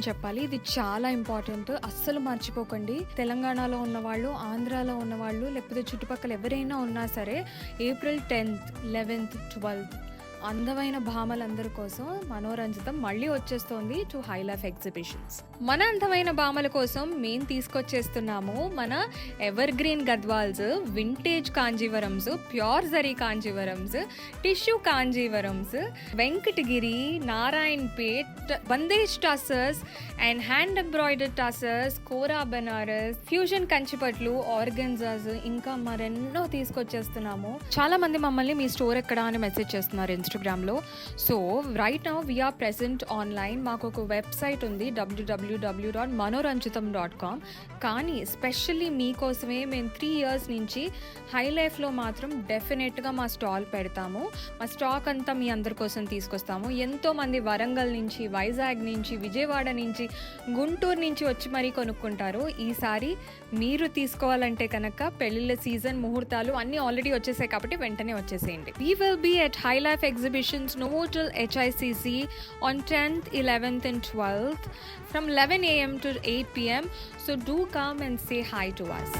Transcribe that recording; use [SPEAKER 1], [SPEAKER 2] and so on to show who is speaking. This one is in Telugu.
[SPEAKER 1] చెప్పాలి. ఇది చాలా ఇంపార్టెంట్. అస్సలు మర్చిపోకండి. తెలంగాణలో ఉన్నవాళ్ళు, ఆంధ్రాలో ఉన్నవాళ్ళు, లేకపోతే చుట్టుపక్కల ఎవరైనా ఉన్నా సరే ఏప్రిల్ 10th, 11th, 12th అందమైన భామలందరి కోసం మనోరంజితం మళ్ళీ వచ్చేస్తోంది టు హై లైఫ్ ఎగ్జిబిషన్స్. మన అందమైన భామల కోసం మేము తీసుకొచ్చేస్తున్నాము మన evergreen Gadwals, vintage Kanjeevarams, pure zari Kanjeevarams, tissue Kanjeevarams, Venkatagiri, Narayan Pet, Bandhej tussars and hand embroidered tussars, Kora Banaras, fusion కంచిపట్లు, ఆర్గన్జాస్, ఇంకా మరెన్నో తీసుకొచ్చేస్తున్నాము. చాలా మంది మమ్మల్ని మీ స్టోర్ ఎక్కడ అని మెసేజ్ చేస్తున్నారు ఇన్స్టాగ్రామ్లో. So right now we are present online. మాకు ఒక వెబ్సైట్ ఉంది www.manoranjitam.com. కానీ స్పెషల్లీ మీకోసమే మేము 3 years నుంచి హై లైఫ్లో మాత్రం డెఫినెట్గా మా స్టాల్ పెడతాము. మా స్టాక్ అంతా మీ అందరి కోసం తీసుకొస్తాము. ఎంతోమంది వరంగల్ నుంచి, వైజాగ్ నుంచి, విజయవాడ నుంచి, గుంటూరు నుంచి వచ్చి మరీ కొనుక్కుంటారు. ఈసారి మీరు తీసుకోవాలంటే కనుక పెళ్ళిళ్ళ సీజన్, ముహూర్తాలు అన్నీ ఆల్రెడీ వచ్చేసాయి కాబట్టి వెంటనే వచ్చేసేయండి. We will be at Hi Life exhibitions Novotel HICC on 10th, 11th and 12th from 11 a.m. to 8 p.m. So do come and say hi to us.